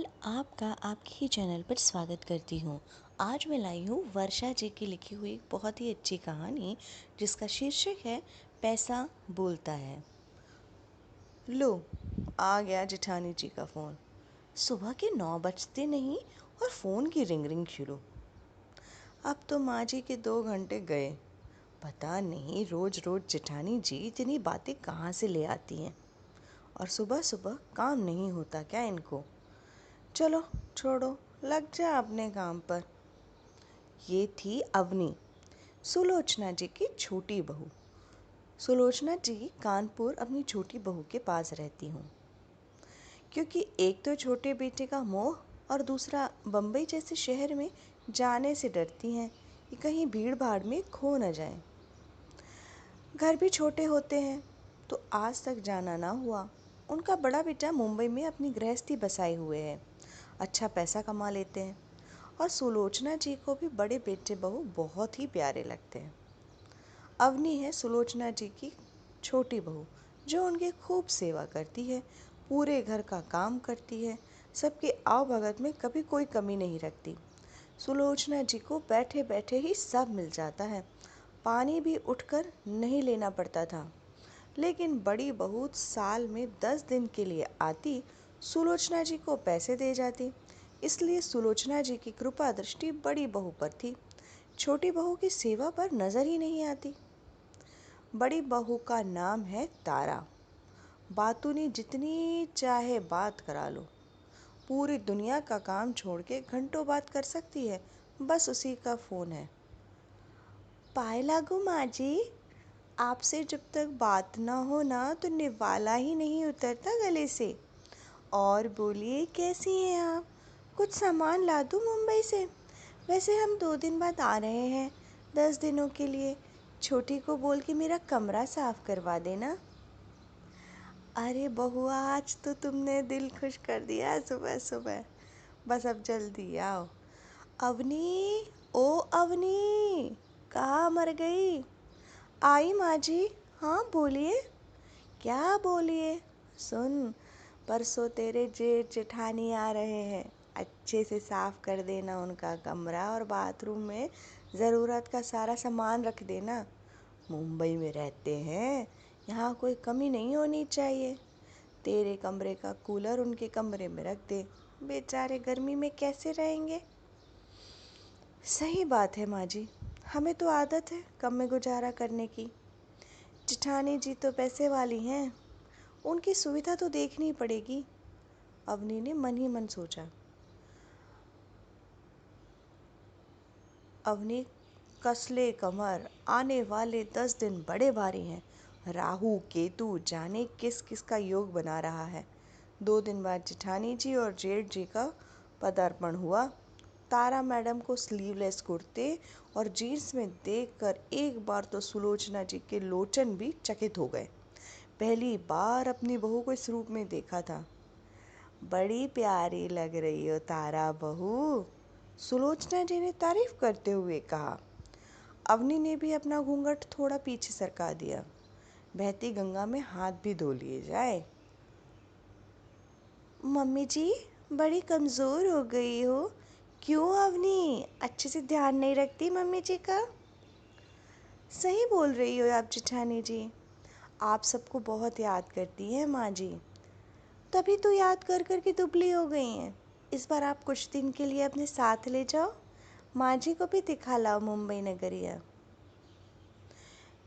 कल आपका आपके ही चैनल पर स्वागत करती हूँ। आज मैं लाई हूँ वर्षा जी की लिखी हुई एक बहुत ही अच्छी कहानी जिसका शीर्षक है पैसा बोलता है। लो, आ गया जेठानी जी का फ़ोन। सुबह के 9 बजते नहीं और फ़ोन की रिंग रिंग शुरू। अब तो माँ जी के 2 घंटे गए। पता नहीं रोज़ रोज़ जेठानी जी इतनी बातें कहाँ से ले आती हैं। और सुबह सुबह काम नहीं होता क्या इनको? चलो छोड़ो, लग जा अपने काम पर। ये थी अवनी, सुलोचना जी की छोटी बहू। सुलोचना जी कानपुर अपनी छोटी बहू के पास रहती हूँ, क्योंकि एक तो छोटे बेटे का मोह और दूसरा बम्बई जैसे शहर में जाने से डरती हैं कि कहीं भीड़ भाड़ में खो न जाए। घर भी छोटे होते हैं तो आज तक जाना ना हुआ। उनका बड़ा बेटा मुंबई में अपनी गृहस्थी बसाए हुए है, अच्छा पैसा कमा लेते हैं और सुलोचना जी को भी बड़े बेटे बहू बहुत ही प्यारे लगते हैं। अवनी है सुलोचना जी की छोटी बहू, जो उनकी खूब सेवा करती है, पूरे घर का काम करती है, सबके आव भगत में कभी कोई कमी नहीं रखती। सुलोचना जी को बैठे बैठे ही सब मिल जाता है। पानी भी उठकर नहीं लेना पड़ता था। लेकिन बड़ी बहू साल में 10 दिन के लिए आती, सुलोचना जी को पैसे दे जाती। इसलिए सुलोचना जी की कृपा दृष्टि बड़ी बहू पर थी, छोटी बहू की सेवा पर नजर ही नहीं आती। बड़ी बहू का नाम है तारा। बातूनी जितनी चाहे बात करा लो, पूरी दुनिया का काम छोड़ के घंटों बात कर सकती है, बस उसी का फोन है। पाए लागू माँ जी, आपसे जब तक बात ना हो ना तो निवाला ही नहीं उतरता गले से। और बोलिए, कैसी हैं आप? कुछ सामान ला दूँ मुंबई से? वैसे हम 2 दिन बाद आ रहे हैं, 10 दिनों के लिए। छोटी को बोल के मेरा कमरा साफ करवा देना। अरे बहू, आज तो तुमने दिल खुश कर दिया सुबह सुबह। बस अब जल्दी आओ। अवनी, ओ अवनी, कहाँ मर गई? आई माँ जी। हाँ बोलिए। क्या बोलिए? सुन, परसों तेरे जेठ जेठानी आ रहे हैं, अच्छे से साफ कर देना उनका कमरा और बाथरूम में ज़रूरत का सारा सामान रख देना। मुंबई में रहते हैं, यहाँ कोई कमी नहीं होनी चाहिए। तेरे कमरे का कूलर उनके कमरे में रख दे, बेचारे गर्मी में कैसे रहेंगे। सही बात है माँ जी, हमें तो आदत है कम में गुजारा करने की। जेठानी जी तो पैसे वाली हैं, उनकी सुविधा तो देखनी पड़ेगी। अवनी ने मन ही मन सोचा। अवनी कसले कमर, आने वाले 10 दिन बड़े भारी हैं। राहु केतु जाने किस किस का योग बना रहा है। 2 दिन बाद जेठानी जी और जेठ जी का पदार्पण हुआ। तारा मैडम को स्लीवलेस कुर्ते और जीन्स में देखकर एक बार तो सुलोचना जी के लोचन भी चकित हो गए। पहली बार अपनी बहू को इस रूप में देखा था। बड़ी प्यारी लग रही हो तारा बहू, सुलोचना जी ने तारीफ करते हुए कहा। अवनी ने भी अपना घूंघट थोड़ा पीछे सरका दिया। बहती गंगा में हाथ भी धो लिए जाए। मम्मी जी, बड़ी कमज़ोर हो गई हो। क्यों अवनी, अच्छे से ध्यान नहीं रखती मम्मी जी का? सही बोल रही हो आप जेठानी जी, आप सबको बहुत याद करती हैं माँ जी, तभी तो याद कर कर के दुबली हो गई हैं। इस बार आप कुछ दिन के लिए अपने साथ ले जाओ, माँ जी को भी दिखा लाओ मुंबई नगरिया।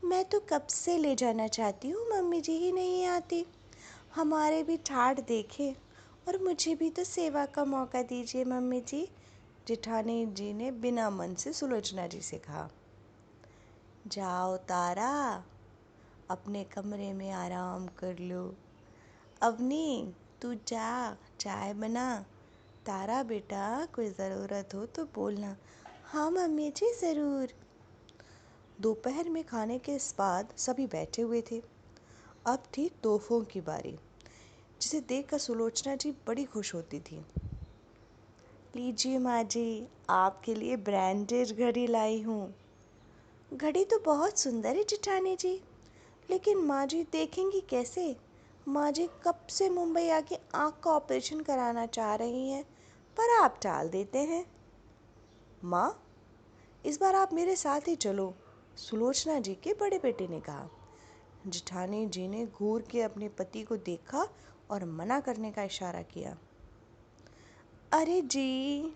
मैं तो कब से ले जाना चाहती हूँ, मम्मी जी ही नहीं आती। हमारे भी ठाठ देखे और मुझे भी तो सेवा का मौका दीजिए मम्मी जी, जेठानी जी ने बिना मन से सुलोचना जी से कहा। जाओ तारा, अपने कमरे में आराम कर लो। अवनी, तू जा, चाय बना। तारा बेटा, कोई ज़रूरत हो तो बोलना। हाँ मम्मी जी, ज़रूर। दोपहर में खाने के बाद सभी बैठे हुए थे। अब थी तोहफों की बारी, जिसे देखकर सुलोचना जी बड़ी खुश होती थी। लीजिए माँ जी, आपके लिए ब्रांडेड घड़ी लाई हूँ। घड़ी तो बहुत सुंदर है जेठानी जी, लेकिन माँ जी देखेंगी कैसे? माँ जी कब से मुंबई आके आँख का ऑपरेशन कराना चाह रही हैं, पर आप टाल देते हैं। माँ, इस बार आप मेरे साथ ही चलो, सुलोचना जी के बड़े बेटे ने कहा। जेठानी जी ने घूर के अपने पति को देखा और मना करने का इशारा किया। अरे जी,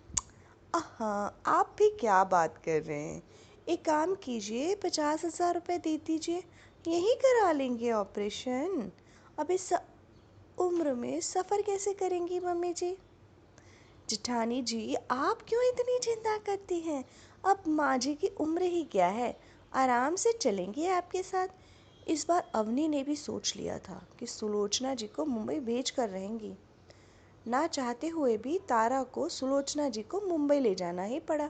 हाँ, आप भी क्या बात कर रहे हैं। एक काम कीजिए, 50,000 रुपये दे दीजिए, यही करा लेंगे ऑपरेशन। अब इस उम्र में सफ़र कैसे करेंगी मम्मी जी। जेठानी जी, आप क्यों इतनी चिंता करती हैं। अब माँ जी की उम्र ही क्या है, आराम से चलेंगे आपके साथ। इस बार अवनी ने भी सोच लिया था कि सुलोचना जी को मुंबई भेज कर रहेंगी। ना चाहते हुए भी तारा को सुलोचना जी को मुंबई ले जाना ही पड़ा।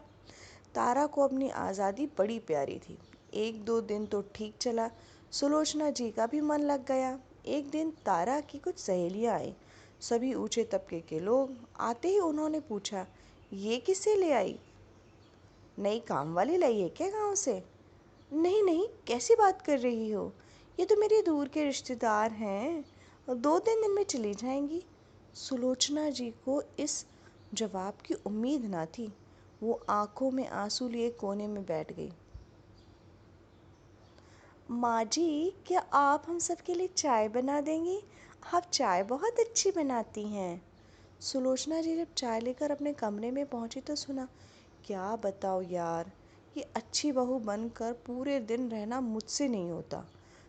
तारा को अपनी आज़ादी बड़ी प्यारी थी। एक दो दिन तो ठीक चला, सुलोचना जी का भी मन लग गया। एक दिन तारा की कुछ सहेलियां आई, सभी ऊंचे तबके के लोग। आते ही उन्होंने पूछा, ये किसे ले आई? नई काम वाली लाई है क्या गांव से? नहीं नहीं, कैसी बात कर रही हो, ये तो मेरे दूर के रिश्तेदार हैं, 2-3 दिन में चली जाएंगी। सुलोचना जी को इस जवाब की उम्मीद ना थी। वो आंखों में आंसू लिए कोने में बैठ गई। माँ जी, क्या आप हम सब के लिए चाय बना देंगी? आप चाय बहुत अच्छी बनाती हैं। सुलोचना जी जब चाय लेकर अपने कमरे में पहुंची तो सुना, क्या बताओ यार, ये अच्छी बहू बनकर पूरे दिन रहना मुझसे नहीं होता।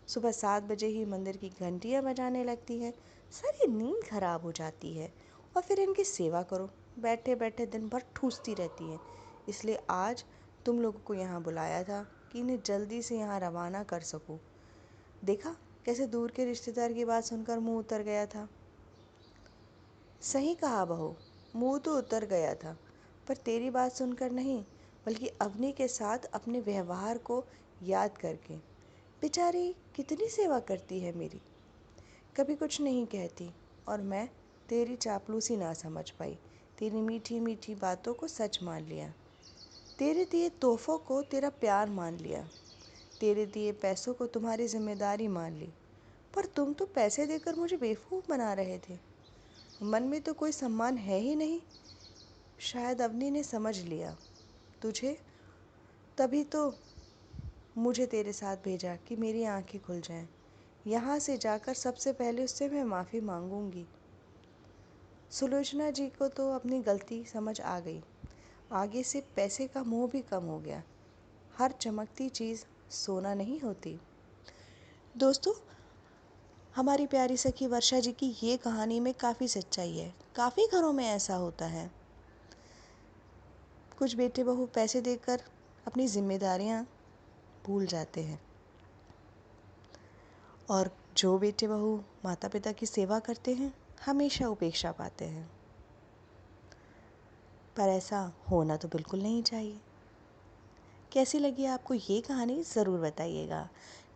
सुबह 7 बजे ही मंदिर की घंटियां बजाने लगती हैं, सारी नींद खराब हो जाती है। और फिर इनकी सेवा करो, बैठे बैठे दिन भर ठूसती रहती हैं। इसलिए आज तुम लोगों को यहाँ बुलाया था कि इन्हें जल्दी से यहाँ रवाना कर सकूँ। देखा कैसे दूर के रिश्तेदार की बात सुनकर मुंह उतर गया था। सही कहा बहू, मुंह तो उतर गया था, पर तेरी बात सुनकर नहीं, बल्कि अवनी के साथ अपने व्यवहार को याद करके। बेचारी कितनी सेवा करती है मेरी, कभी कुछ नहीं कहती, और मैं तेरी चापलूसी ना समझ पाई, तेरी मीठी मीठी बातों को सच मान लिया, तेरे दिए तोहफों को तेरा प्यार मान लिया, तेरे दिए पैसों को तुम्हारी जिम्मेदारी मान ली। पर तुम तो पैसे देकर मुझे बेवकूफ़ बना रहे थे, मन में तो कोई सम्मान है ही नहीं। शायद अवनी ने समझ लिया तुझे, तभी तो मुझे तेरे साथ भेजा कि मेरी आंखें खुल जाएं। यहाँ से जाकर सबसे पहले उससे मैं माफ़ी मांगूंगी। सुलोचना जी को तो अपनी गलती समझ आ गई। आगे से पैसे का मोह भी कम हो गया। हर चमकती चीज़ सोना नहीं होती। दोस्तों, हमारी प्यारी सखी वर्षा जी की ये कहानी में काफ़ी सच्चाई है। काफ़ी घरों में ऐसा होता है, कुछ बेटे बहू पैसे देकर अपनी जिम्मेदारियां भूल जाते हैं, और जो बेटे बहू माता पिता की सेवा करते हैं हमेशा उपेक्षा पाते हैं। पर ऐसा होना तो बिल्कुल नहीं चाहिए। कैसी लगी आपको ये कहानी, ज़रूर बताइएगा।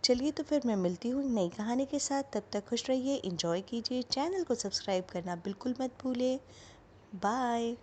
चलिए तो फिर मैं मिलती हूँ नई कहानी के साथ। तब तक खुश रहिए, एंजॉय कीजिए, चैनल को सब्सक्राइब करना बिल्कुल मत भूलिए। बाय।